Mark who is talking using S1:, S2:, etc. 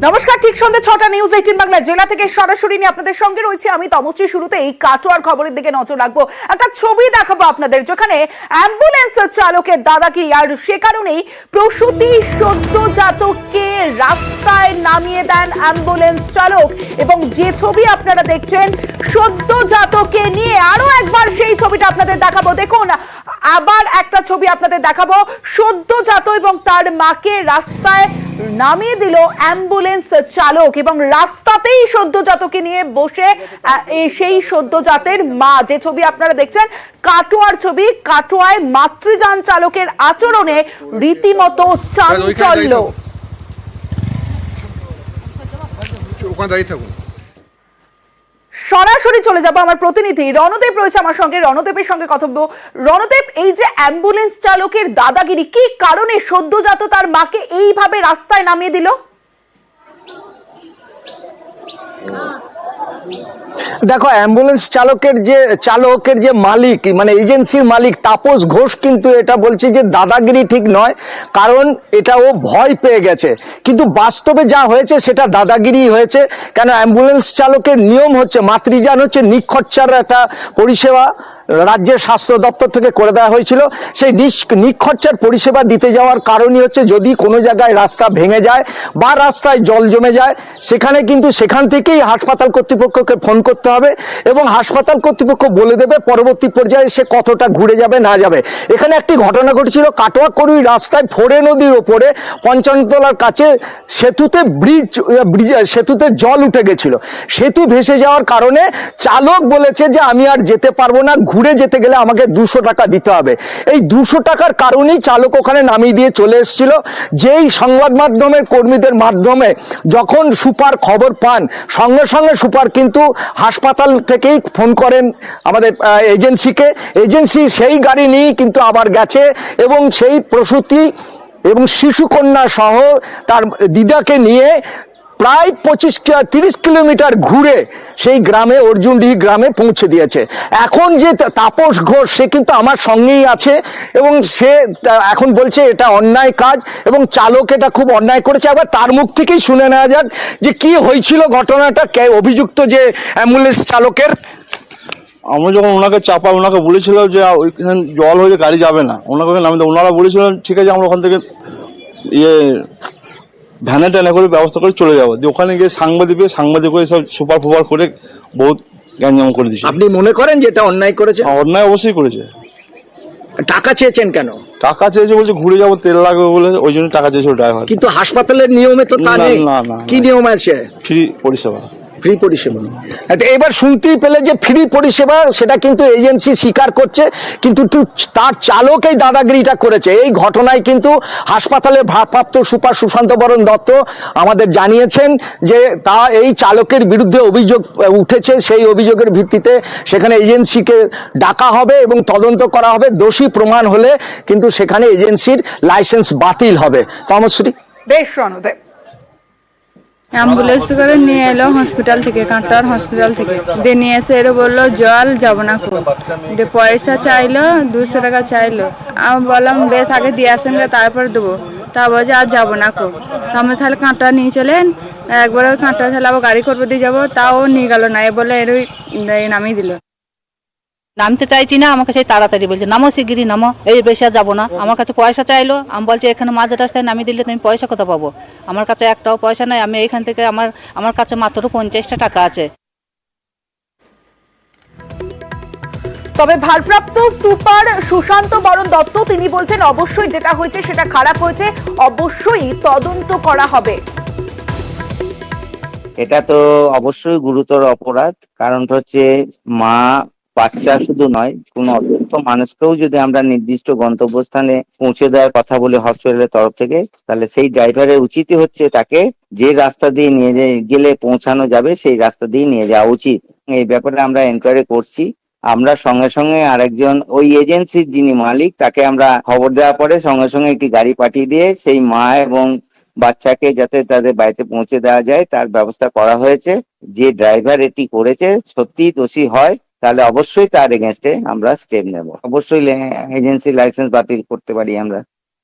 S1: নমস্কার, ঠিক সন্ধ্যে 6টা নিউজ 18 বাংলা জেলা থেকে সরাসরি নিয়ে আপনাদের সঙ্গে রয়েছে আমি তমশ্রী। শুরুতে এই কাটোয়ার খবরের দিকে নজর রাখবো। একটা ছবি দেখাবো আপনাদের যেখানে অ্যাম্বুলেন্স চালকের দাদাগিরি, আর সে কারণেই প্রসূতি সদ্যজাতককে রাস্তায় নামিয়ে দেন অ্যাম্বুলেন্স চালক। এবং যে ছবি আপনারা দেখছেন সদ্যজাতকে নিয়ে, আরো একবার সেই ছবিটা আপনাদের দেখাবো। দেখুন, আবার একটা ছবি আপনাদের দেখাবো। সদ্যজাত এবং তার মাকে রাস্তায় নামিয়ে দিল অ্যাম্বুলেন্স চালক, এবং রাস্তাতেই সদ্যজাতকে নিয়ে বসে সেই সদ্যজাতের মা। যে ছবি আপনারা দেখছেন কাটোয়ার ছবি। কাটোয়ায় মাতৃযান চালকের আচরণে রীতিমতো চাঞ্চল্য। সরাসরি চলে যাবো, আমার প্রতিনিধি রণদেব রয়েছে আমার সঙ্গে। রণদেবের সঙ্গে কথা বলবো। রণদেব, এই যে অ্যাম্বুলেন্স চালকের দাদাগিরি, কি কারণে সদ্যজাত তার মাকে এইভাবে রাস্তায় নামিয়ে দিল?
S2: দেখো, অ্যাম্বুলেন্স চালকের যে মালিক, মানে এজেন্সির মালিক তাপস ঘোষ কিন্তু এটা বলছে যে দাদাগিরি ঠিক নয়, কারণ এটা ও ভয় পেয়ে গেছে। কিন্তু বাস্তবে যা হয়েছে সেটা দাদাগিরি হয়েছে। কেন, অ্যাম্বুলেন্স চালকের নিয়ম হচ্ছে, মাতৃযান হচ্ছে নিখরচার একটা পরিষেবা, রাজ্যের স্বাস্থ্য দপ্তর থেকে করে দেওয়া হয়েছিল। সেই নিখরচার পরিষেবা দিতে যাওয়ার কারণই হচ্ছে যদি কোনো জায়গায় রাস্তা ভেঙে যায় বা রাস্তায় জল জমে যায়, সেখান থেকেই হাসপাতাল কর্তৃপক্ষকে ফোন করতে হবে এবং হাসপাতাল কর্তৃপক্ষ বলে দেবে পরবর্তী পর্যায়ে সে কতটা ঘুরে যাবে না যাবে। এখানে একটি ঘটনা ঘটেছিল কাটোয়া করুই রাস্তায় ফোড়ে নদীর ওপরে 55 তলার কাছে সেতুতে জল উঠে গেছিল। সেতু ভেসে যাওয়ার কারণে চালক বলেছে যে আমি আর যেতে পারবো না, ঘুরে যেতে গেলে আমাকে 200 টাকা দিতে হবে। এই 200 টাকার কারণেই চালক ওখানে নামিয়ে দিয়ে চলে এসেছিল। যেই সংবাদ মাধ্যমের কর্মীদের মাধ্যমে যখন সুপার খবর পান, সঙ্গে সঙ্গে সুপার কিন্তু হাসপাতাল থেকেই ফোন করেন আমাদের এজেন্সি সেই গাড়ি নিয়ে কিন্তু আবার গেছে এবং সেই প্রসূতি এবং শিশুকন্যা সহ তার দিদাকে নিয়ে প্রায় 25-30 কিলোমিটার ঘুরে সেই গ্রামে, অর্জুনডিহি গ্রামে পৌঁছে দিয়েছে। এখন যে তাপস ঘোষ, সে কিন্তু আমার সঙ্গেই আছে এবং সে এখন বলছে এটা অন্যায় কাজ এবং চালক এটা খুব অন্যায় করেছে। আবার তার মুখ থেকেই শুনে নেওয়া যাক যে কি হয়েছিল ঘটনাটা, অভিযুক্ত যে অ্যাম্বুলেন্স চালকের।
S3: আমরা যখন ওনাকে ওনাকে বলেছিল যে ওইখানে জল হয়ে গাড়ি যাবে না, ওনাকে নামিয়ে দেবো। ওনারা বলেছিলেন ঠিক আছে, আমরা ওখান থেকে ভ্যানে ট্যানে করে ব্যবস্থা করে চলে যাবো। ওখানে গিয়ে সাংবাদিক করে সব সুপার ফুপার করে বহুত গ্যাঞ্জাম করে দিচ্ছে।
S2: আপনি মনে করেন যে এটা অন্যায় করেছে?
S3: অন্যায় অবশ্যই করেছে।
S2: টাকা চেয়েছেন কেন?
S3: টাকা চেয়েছে বলছে ঘুরে যাবো, তেল লাগবে বলে, ওই জন্য টাকা চেয়েছিল ড্রাইভার।
S2: কিন্তু হাসপাতালের নিয়মে তো তা নেই। কি নিয়ম আছে?
S3: ফ্রি পরিষেবা।
S2: এবার শুনতেই পেলে যে ফ্রি পরিষেবা, সেটা কিন্তু এজেন্সি স্বীকার করছে, কিন্তু তার চালক এই দাদাগিরিটা করেছে। এই ঘটনায় কিন্তু হাসপাতালের ভারপ্রাপ্ত সুপার সুশান্ত বরণ দত্ত আমাদের জানিয়েছেন যে এই চালকের বিরুদ্ধে অভিযোগ উঠেছে। সেই অভিযোগের ভিত্তিতে সেখানে এজেন্সিকে ডাকা হবে এবং তদন্ত করা হবে। দোষী প্রমাণ হলে কিন্তু সেখানে এজেন্সির লাইসেন্স বাতিল হবে। তমশ্রী।
S1: বেশ রণদেব।
S4: অ্যাম্বুলেন্স করে নিয়ে এলো হসপিটাল থেকে, কাঁটার হসপিটাল থেকে। দিয়ে নিয়ে এসে এরও বললো জল যাবো না খুব, দিয়ে পয়সা চাইলো, 200 টাকা চাইলো। আমি বললাম বেশ আগে দিয়ে আসেন, তারপরে দেবো। তা বলছে আর যাবো না খুব। তা আমরা তাহলে কাঁটা নিয়ে চলেন, একবার কাঁটা তাহলে আবার গাড়ি করবো দিয়ে যাবো। তাও নিয়ে গেল না, এ বলে এরই নামিয়ে দিল।
S5: নামতে চাইছি না, আমাকে সেই তাড়াতাড়ি বলছে নামো, শিগগিরই নামো, এই বেশি আর যাবো না। আমার কাছে পয়সা চাইলো, আমি বলছি এখানে মাঝ রাস্তায় নামিয়ে দিলে তুমি পয়সা কোথা পাবো? আমার কাছে একটাও পয়সা নাই। আমি এইখান থেকে আমার কাছে মাত্র 50টা টাকা আছে।
S1: তবে ভারপ্রাপ্ত সুপার সুশান্ত বরণ দত্ত তিনি বলছেন অবশ্যই যেটা হয়েছে সেটা খারাপ হয়েছে, অবশ্যই তদন্ত করা হবে।
S6: এটা তো অবশ্যই গুরুতর অপরাধ। কারণটা হচ্ছে মা বাচ্চা শুধু নয়, কোনো অসুস্থ মানুষকেও যদি আমরা নির্দিষ্ট গন্তব্যস্থানে পৌঁছে দেওয়ার কথা বলি হসপিটালের তরফ থেকে, তাহলে সেই ড্রাইভারের উচিতই হচ্ছে তাকে যে রাস্তা দিয়ে নিয়ে গেলে পৌঁছানো যাবে সেই রাস্তা দিয়ে নিয়ে যাওয়া উচিত। এই ব্যাপারে আমরা এনকোয়ারি করছি। আমরা সঙ্গে সঙ্গে আরেকজন ওই এজেন্সির যিনি মালিক, তাকে আমরা খবর দেওয়ার পরে সঙ্গে সঙ্গে একটি গাড়ি পাঠিয়ে দিয়ে সেই মা এবং বাচ্চাকে যাতে তাদের বাড়িতে পৌঁছে দেওয়া যায় তার ব্যবস্থা করা হয়েছে। যে ড্রাইভার এটি করেছে সত্যি দোষী হয়, তাহলে অবশ্যই তার এগেনস্টে আমরা স্টেপ নেব। অবশ্যই এজেন্সি লাইসেন্স বাতিল করতে পারি আমরা।